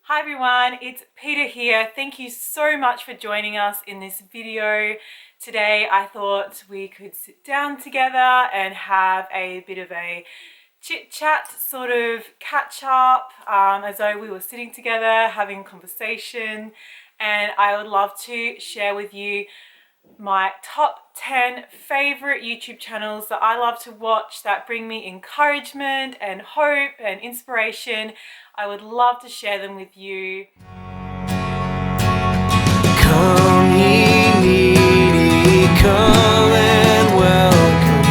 Hi everyone, it's Peter here. Thank you so much for joining us in this video. Today I thought we could sit down together and have a bit of a chit chat, sort of catch up, as though we were sitting together having conversation, and I would love to share with you my top 10 favorite YouTube channels that I love to watch that bring me encouragement and hope and inspiration. I would love to share them with you. Come ye needy, come and welcome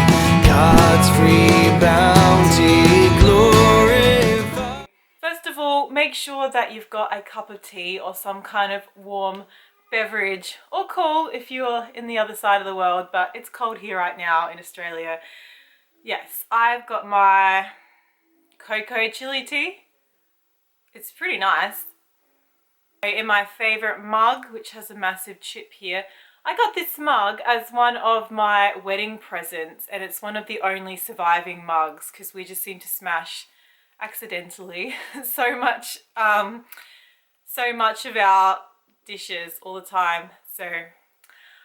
God's free bounty, glorify. First of all, make sure that you've got a cup of tea or some kind of warm beverage, or cool if you're in the other side of the world, but it's cold here right now in Australia. Yes, I've got my cocoa chili tea. It's pretty nice. In my favorite mug, which has a massive chip here. I got this mug as one of my wedding presents, and it's one of the only surviving mugs because we just seem to smash accidentally so much of our dishes all the time. So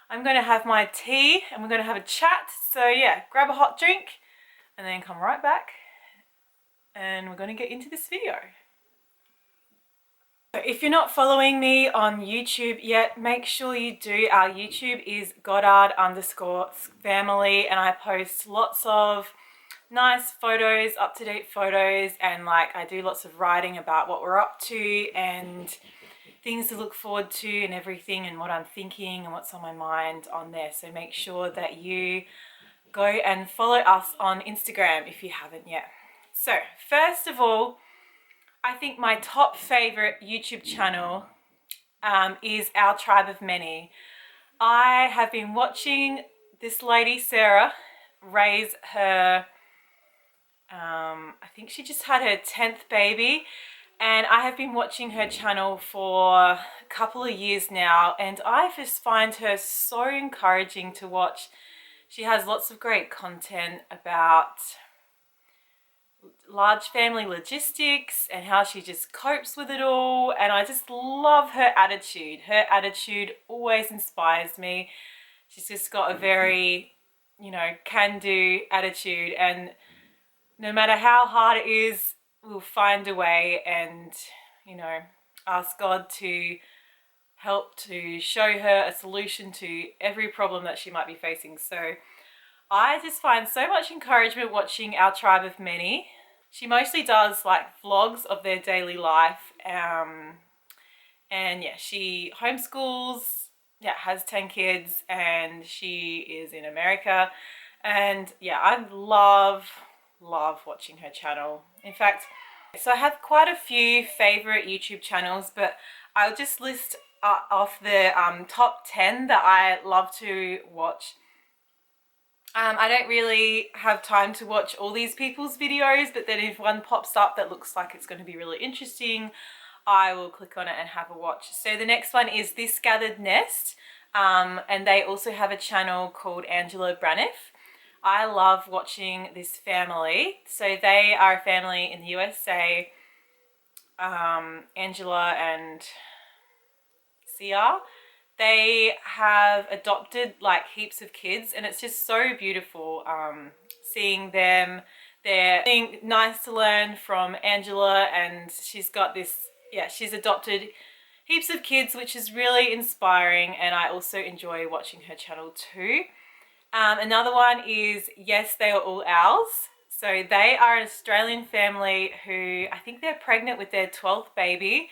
I'm going to have my tea and we're going to have a chat. So yeah, grab a hot drink and then come right back and we're going to get into this video. If you're not following me on YouTube yet, make sure you do. Our YouTube is Goddard_family, and I post lots of nice photos, up-to-date photos, and I do lots of writing about what we're up to and things to look forward to and everything, and what I'm thinking and what's on my mind on there. So make sure that you go and follow us on Instagram if you haven't yet. So first of all, I think my top favorite YouTube channel is Our Tribe of Many. I have been watching this lady, Sarah, raise her, I think she just had her 10th baby, and I have been watching her channel for a couple of years now, and I just find her so encouraging to watch. She has lots of great content about large family logistics and how she just copes with it all, and I just love her attitude. Her attitude always inspires me. She's just got a very, can-do attitude, and no matter how hard it is, we'll find a way and, ask God to help to show her a solution to every problem that she might be facing. So I just find so much encouragement watching Our Tribe of Many. She mostly does vlogs of their daily life, and yeah, she homeschools, has 10 kids, and she is in America, and yeah, I love watching her channel. In fact, so I have quite a few favorite YouTube channels, but I'll just list off the top 10 that I love to watch. I don't really have time to watch all these people's videos, but then if one pops up that looks like it's going to be really interesting, I will click on it and have a watch. So the next one is This Gathered Nest, and they also have a channel called Ziklibrenbib. I love watching this family. So they are a family in the USA, Angela and Sia. They have adopted heaps of kids, and it's just so beautiful seeing them. They're nice to learn from Angela, and she's got this, she's adopted heaps of kids, which is really inspiring, and I also enjoy watching her channel too. Another one is Yes, They Are All Ours. So they are an Australian family who, I think they're pregnant with their 12th baby.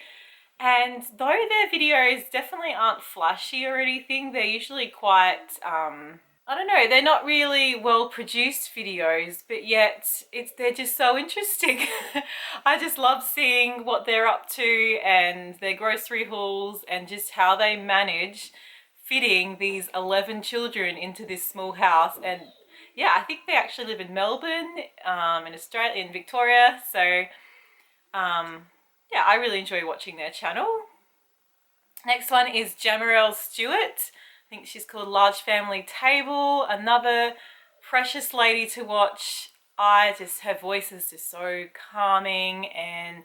And though their videos definitely aren't flashy or anything, they're usually quite, I don't know, they're not really well produced videos, but yet they're just so interesting. I just love seeing what they're up to and their grocery hauls and just how they manage fitting these 11 children into this small house. And yeah, I think they actually live in Melbourne, in Australia, in Victoria. So yeah, I really enjoy watching their channel. Next one is Jamarelle Stewart. I think she's called Large Family Table. Another precious lady to watch. Her voice is just so calming, and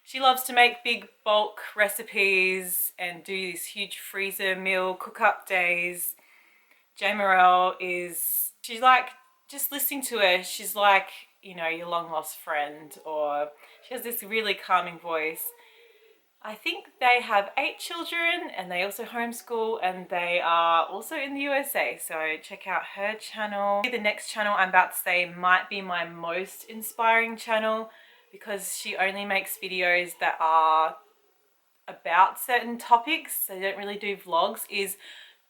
She loves to make big bulk recipes and do these huge freezer meal cook-up days. Jamarelle is, she's like, just listening to her, she's like, you know, your long lost friend, or she has this really calming voice. I think they have 8 children and they also homeschool, and they are also in the USA, so check out her channel. The next channel I'm about to say might be my most inspiring channel, because she only makes videos that are about certain topics, so they don't really do vlogs, is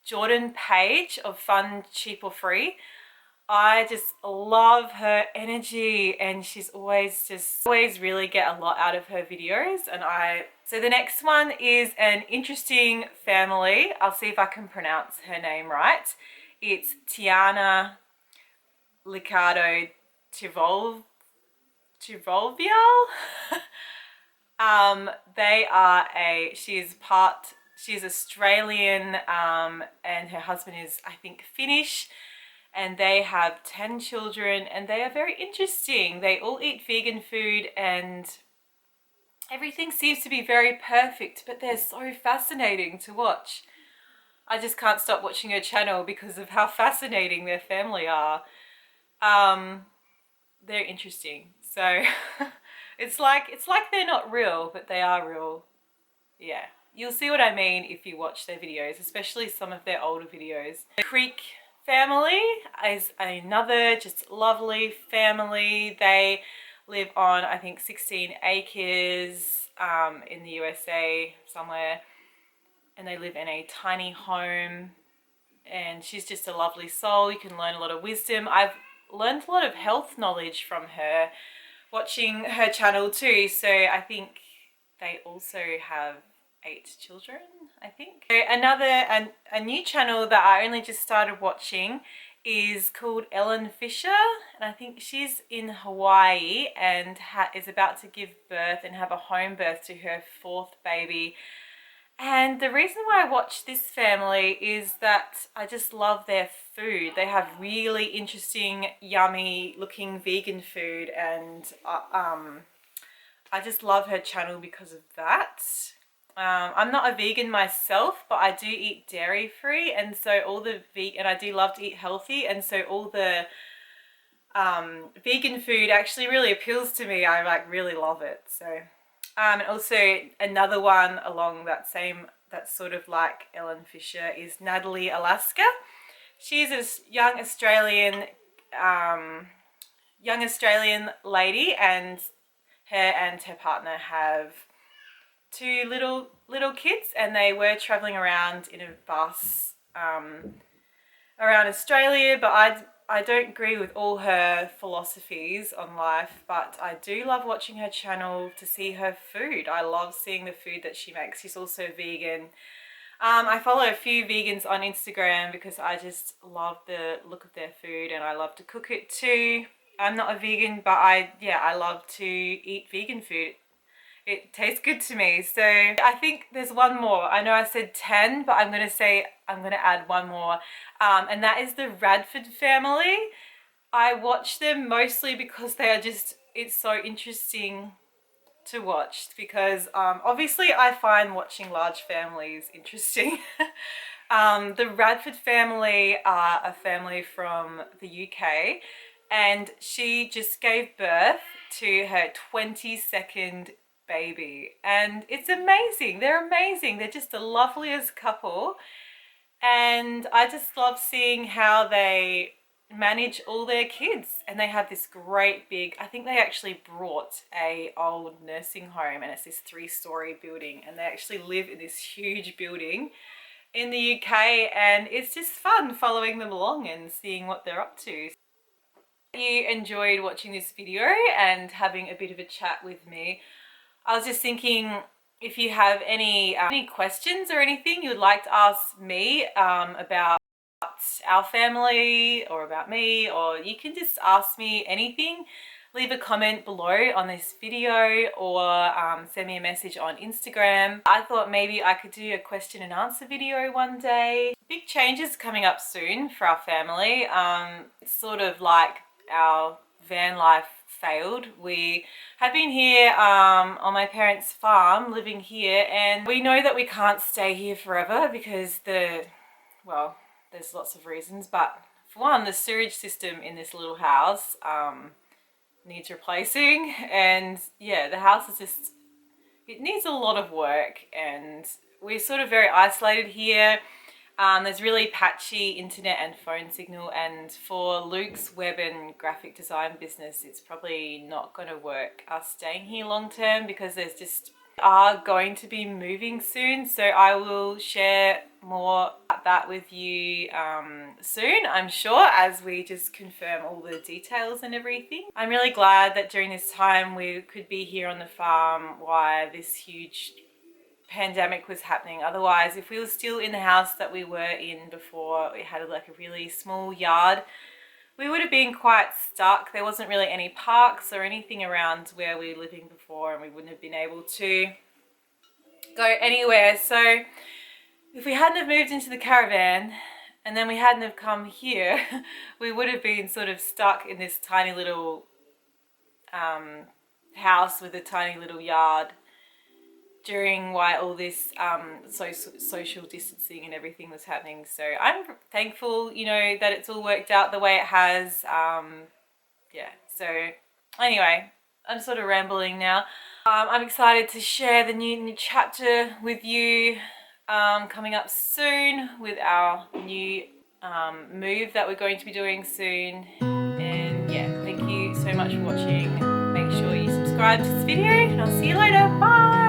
Jordan Page of Fun, Cheap or Free. I just love her energy, and she's always really get a lot out of her videos. And so the next one is an interesting family. I'll see if I can pronounce her name right. It's Tiana Liccardo Tivolvial. She's Australian, and her husband is, I think, Finnish. And they have 10 children, and they are very interesting. They all eat vegan food, and everything seems to be very perfect, but they're so fascinating to watch. I just can't stop watching her channel because of how fascinating their family are. They're interesting. So it's like they're not real, but they are real. Yeah, you'll see what I mean if you watch their videos, especially some of their older videos. The Creek family is another just lovely family. They live on, I think, 16 acres in the USA somewhere, and they live in a tiny home, and she's just a lovely soul. You can learn a lot of wisdom. I've learned a lot of health knowledge from her watching her channel too, so I think they also have 8 children, I think. So a new channel that I only just started watching is called Ellen Fisher, and I think she's in Hawaii and is about to give birth and have a home birth to her 4th baby. And the reason why I watch this family is that I just love their food. They have really interesting, yummy looking vegan food, and I just love her channel because of that. I'm not a vegan myself, but I do eat dairy free, and so and I do love to eat healthy, and so all the vegan food actually really appeals to me. I really love it. So and also another one along that sort of like Ellen Fisher is Natalie Alaska. She's a young Australian lady, and her partner have 2 little kids, and they were traveling around in a bus around Australia. But I don't agree with all her philosophies on life, but I do love watching her channel to see her food. I love seeing the food that she makes. She's also vegan. I follow a few vegans on Instagram because I just love the look of their food, and I love to cook it too. I'm not a vegan, but I love to eat vegan food. It tastes good to me. So I think there's one more. I know I said 10, but I'm going to add one more. And that is the Radford family. I watch them mostly because it's so interesting to watch, because obviously I find watching large families interesting. The Radford family are a family from the UK, and she just gave birth to her 22nd baby, and it's amazing. They're amazing. They're just the loveliest couple, and I just love seeing how they manage all their kids. And they have this great big, I think they actually brought a old nursing home, and it's this 3-story building, and they actually live in this huge building in the UK, and it's just fun following them along and seeing what they're up to. You enjoyed watching this video and having a bit of a chat with me. I was just thinking, if you have any questions or anything you would like to ask me about our family or about me, or you can just ask me anything. Leave a comment below on this video, or send me a message on Instagram. I thought maybe I could do a question and answer video one day. Big changes coming up soon for our family. It's sort of like our van life failed. We have been here on my parents' farm, living here, and we know that we can't stay here forever because well, there's lots of reasons, but for one, the sewage system in this little house needs replacing, and yeah, the house is just, it needs a lot of work, and we're sort of very isolated here. There's really patchy internet and phone signal, and for Luke's web and graphic design business, it's probably not going to work us staying here long term because there's just are going to be moving soon. So I will share more about that with you soon, I'm sure, as we just confirm all the details and everything. I'm really glad that during this time we could be here on the farm while this huge pandemic was happening. Otherwise, if we were still in the house that we were in before, we had like a really small yard, we would have been quite stuck. There wasn't really any parks or anything around where we were living before, and we wouldn't have been able to go anywhere. So if we hadn't have moved into the caravan and then we hadn't have come here, we would have been sort of stuck in this tiny little house with a tiny little yard during while all this social distancing and everything was happening. So I'm thankful, you know, that it's all worked out the way it has. Yeah, so anyway, I'm sort of rambling now. I'm excited to share the new chapter with you coming up soon with our new move that we're going to be doing soon. And yeah, thank you so much for watching. Make sure you subscribe to this video, and I'll see you later. Bye!